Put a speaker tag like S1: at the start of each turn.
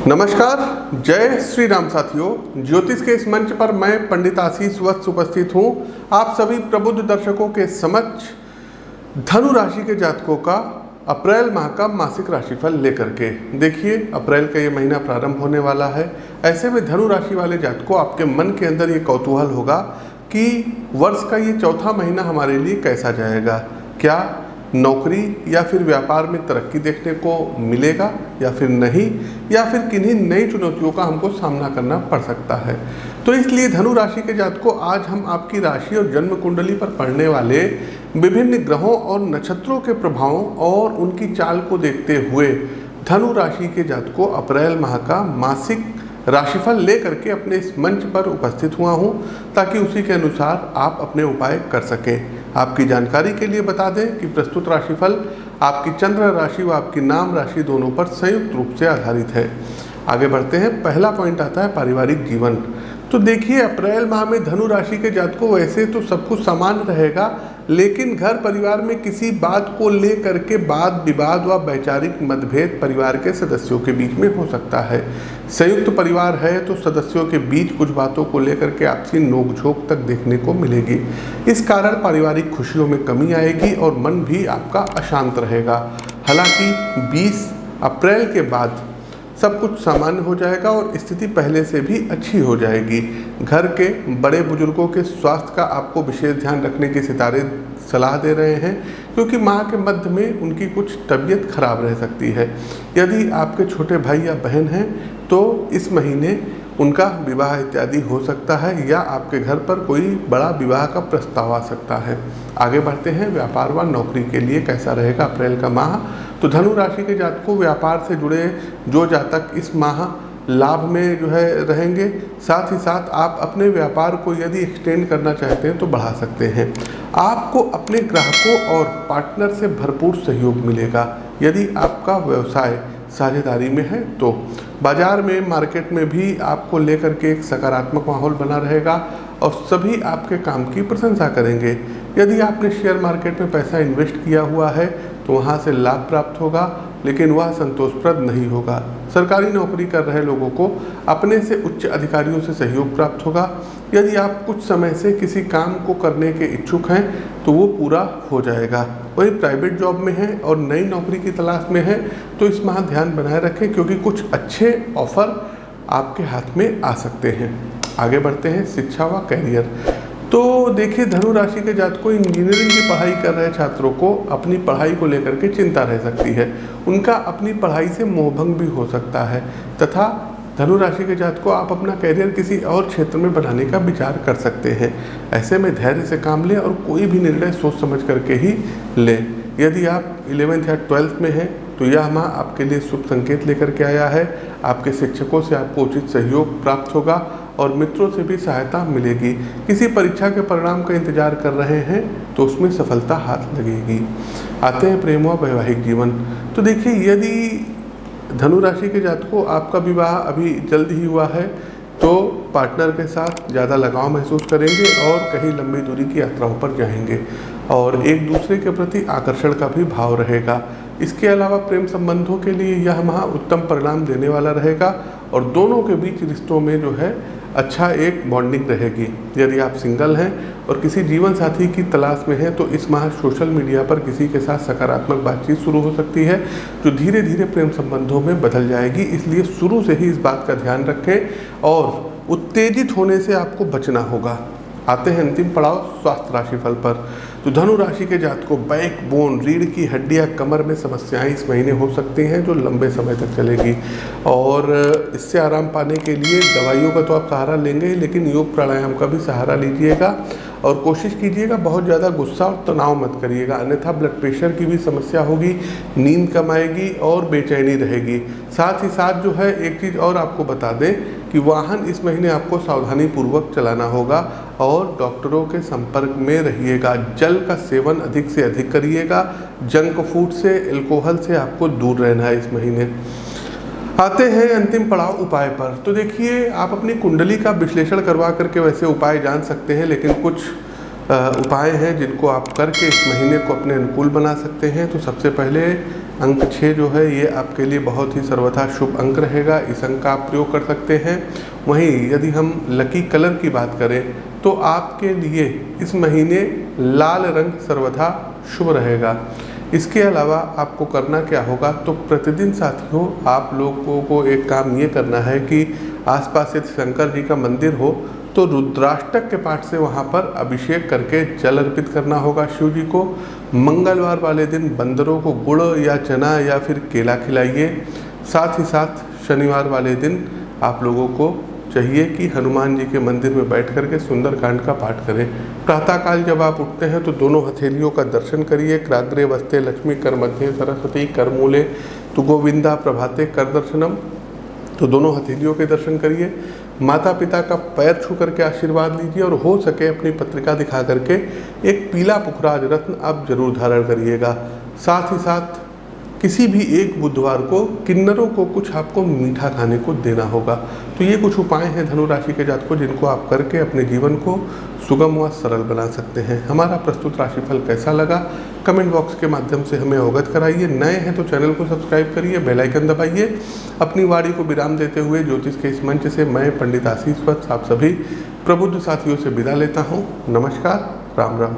S1: नमस्कार, जय श्री राम साथियों। ज्योतिष के इस मंच पर मैं पंडित आशीष वत्स उपस्थित हूँ आप सभी प्रबुद्ध दर्शकों के समक्ष धनु राशि के जातकों का अप्रैल माह का मासिक राशिफल लेकर के। देखिए, अप्रैल का ये महीना प्रारंभ होने वाला है। ऐसे में धनु राशि वाले जातकों, आपके मन के अंदर ये कौतूहल होगा कि वर्ष का ये चौथा महीना हमारे लिए कैसा जाएगा। क्या नौकरी या फिर व्यापार में तरक्की देखने को मिलेगा या फिर नहीं, या फिर किन्हीं नई चुनौतियों का हमको सामना करना पड़ सकता है। तो इसलिए धनु राशि के जातकों, आज हम आपकी राशि और जन्म कुंडली पर पड़ने वाले विभिन्न ग्रहों और नक्षत्रों के प्रभावों और उनकी चाल को देखते हुए धनु राशि के जातकों अप्रैल माह का मासिक राशिफल लेकर के अपने इस मंच पर उपस्थित हुआ हूं, ताकि उसी के अनुसार आप अपने उपाय कर सकें। आपकी जानकारी के लिए बता दें कि प्रस्तुत राशिफल आपकी चंद्र राशि व आपकी नाम राशि दोनों पर संयुक्त रूप से आधारित है। आगे बढ़ते हैं। पहला पॉइंट आता है पारिवारिक जीवन। तो देखिए, अप्रैल माह में धनु राशि के जातकों वैसे तो सब कुछ सामान्य रहेगा, लेकिन घर परिवार में किसी बात को लेकर के वाद विवाद व वैचारिक मतभेद परिवार के सदस्यों के बीच में हो सकता है। संयुक्त परिवार है तो सदस्यों के बीच कुछ बातों को लेकर के आपसी नोकझोंक तक देखने को मिलेगी। इस कारण पारिवारिक खुशियों में कमी आएगी और मन भी आपका अशांत रहेगा। हालांकि 20 अप्रैल के बाद सब कुछ सामान्य हो जाएगा और स्थिति पहले से भी अच्छी हो जाएगी। घर के बड़े बुजुर्गों के स्वास्थ्य का आपको विशेष ध्यान रखने की सितारे सलाह दे रहे हैं, क्योंकि माह के मध्य में उनकी कुछ तबीयत खराब रह सकती है। यदि आपके छोटे भाई या बहन हैं तो इस महीने उनका विवाह इत्यादि हो सकता है, या आपके घर पर कोई बड़ा विवाह का प्रस्ताव आ सकता है। आगे बढ़ते हैं। व्यापार व नौकरी के लिए कैसा रहेगा अप्रैल का माह। तो धनु राशि के जातकों, व्यापार से जुड़े जो जातक इस माह लाभ में रहेंगे, साथ ही साथ आप अपने व्यापार को यदि एक्सटेंड करना चाहते हैं तो बढ़ा सकते हैं। आपको अपने ग्राहकों और पार्टनर से भरपूर सहयोग मिलेगा। यदि आपका व्यवसाय साझेदारी में है तो बाजार में, मार्केट में भी आपको लेकर के एक सकारात्मक माहौल बना रहेगा और सभी आपके काम की प्रशंसा करेंगे। यदि आपने शेयर मार्केट में पैसा इन्वेस्ट किया हुआ है तो वहाँ से लाभ प्राप्त होगा, लेकिन वह संतोषप्रद नहीं होगा। सरकारी नौकरी कर रहे लोगों को अपने से उच्च अधिकारियों से सहयोग प्राप्त होगा। यदि आप कुछ समय से किसी काम को करने के इच्छुक हैं तो वो पूरा हो जाएगा। वही प्राइवेट जॉब में हैं और नई नौकरी की तलाश में हैं तो इस माह ध्यान बनाए रखें, क्योंकि कुछ अच्छे ऑफर आपके हाथ में आ सकते हैं। आगे बढ़ते हैं। शिक्षा व कैरियर। तो देखिए, धनु राशि के जातकों, इंजीनियरिंग की पढ़ाई कर रहे छात्रों को अपनी पढ़ाई को लेकर के चिंता रह सकती है। उनका अपनी पढ़ाई से मोहभंग भी हो सकता है, तथा धनु राशि के जातकों, आप अपना कैरियर किसी और क्षेत्र में बनाने का विचार कर सकते हैं। ऐसे में धैर्य से काम लें और कोई भी निर्णय सोच समझ करके ही लें। यदि आप 11th या 12th में हैं तो यह माह आपके लिए शुभ संकेत लेकर के आया है। आपके शिक्षकों से आपको उचित सहयोग प्राप्त होगा और मित्रों से भी सहायता मिलेगी। किसी परीक्षा के परिणाम का इंतजार कर रहे हैं तो उसमें सफलता हाथ लगेगी। आते हैं प्रेम व वैवाहिक जीवन। तो देखिए, यदि धनु राशि के जातकों आपका विवाह अभी जल्द ही हुआ है तो पार्टनर के साथ ज़्यादा लगाव महसूस करेंगे और कहीं लंबी दूरी की यात्राओं पर जाएंगे और एक दूसरे के प्रति आकर्षण का भी भाव रहेगा। इसके अलावा प्रेम संबंधों के लिए यह माह उत्तम परिणाम देने वाला रहेगा और दोनों के बीच रिश्तों में अच्छा एक बॉन्डिंग रहेगी। यदि आप सिंगल हैं और किसी जीवन साथी की तलाश में हैं तो इस माह सोशल मीडिया पर किसी के साथ सकारात्मक बातचीत शुरू हो सकती है, जो धीरे धीरे प्रेम संबंधों में बदल जाएगी। इसलिए शुरू से ही इस बात का ध्यान रखें और उत्तेजित होने से आपको बचना होगा। आते हैं अंतिम पड़ाव स्वास्थ्य राशिफल पर। तो धनु राशि के जातकों, बैक बोन, रीढ़ की हड्डी या कमर में समस्याएं इस महीने हो सकती हैं जो लंबे समय तक चलेगी, और इससे आराम पाने के लिए दवाइयों का तो आप सहारा लेंगे, लेकिन योग प्राणायाम का भी सहारा लीजिएगा और कोशिश कीजिएगा बहुत ज़्यादा गुस्सा और तनाव मत करिएगा, अन्यथा ब्लड प्रेशर की भी समस्या होगी, नींद कम आएगी और बेचैनी रहेगी। साथ ही साथ एक चीज़ और आपको बता दें कि वाहन इस महीने आपको सावधानी पूर्वक चलाना होगा और डॉक्टरों के संपर्क में रहिएगा। जल का सेवन अधिक से अधिक करिएगा। जंक फूड से, अल्कोहल से आपको दूर रहना है इस महीने। आते हैं अंतिम पड़ाव उपाय पर। तो देखिए, आप अपनी कुंडली का विश्लेषण करवा करके वैसे उपाय जान सकते हैं, लेकिन कुछ उपाय हैं जिनको आप करके इस महीने को अपने अनुकूल बना सकते हैं। तो सबसे पहले अंक 6 जो है ये आपके लिए बहुत ही सर्वथा शुभ अंक रहेगा, इस अंक का आप प्रयोग कर सकते हैं। वहीं यदि हम लकी कलर की बात करें तो आपके लिए इस महीने लाल रंग सर्वथा शुभ रहेगा। इसके अलावा आपको करना क्या होगा, तो प्रतिदिन साथियों आप लोगों को एक काम ये करना है कि आसपास यदि शंकर जी का मंदिर हो तो रुद्राष्टक के पाठ से वहाँ पर अभिषेक करके जल अर्पित करना होगा शिव जी को। मंगलवार वाले दिन बंदरों को गुड़ या चना या फिर केला खिलाइए। साथ ही साथ शनिवार वाले दिन आप लोगों को चाहिए कि हनुमान जी के मंदिर में बैठ करके सुंदरकांड का पाठ करें। प्रातःकाल जब आप उठते हैं तो दोनों हथेलियों का दर्शन करिए। क्राग्रे वस्ते लक्ष्मी कर मध्ये सरस्वती कर मूले तो गोविंदा प्रभाते कर दर्शनम, तो दोनों हथेलियों के दर्शन करिए। माता पिता का पैर छू करके आशीर्वाद लीजिए और हो सके अपनी पत्रिका दिखा करके एक पीला पुखराज रत्न आप जरूर धारण करिएगा। साथ ही साथ किसी भी एक बुधवार को किन्नरों को कुछ आपको मीठा खाने को देना होगा। तो ये कुछ उपाय हैं धनु राशि के जातकों जिनको आप करके अपने जीवन को सुगम व सरल बना सकते हैं। हमारा प्रस्तुत राशिफल कैसा लगा कमेंट बॉक्स के माध्यम से हमें अवगत कराइए। नए हैं तो चैनल को सब्सक्राइब करिए, बेल आइकन दबाइए। अपनी वाणी को विराम देते हुए ज्योतिष के इस मंच से मैं पंडित आशीष वत्स आप सभी प्रबुद्ध साथियों से विदा लेता हूँ। नमस्कार, राम राम।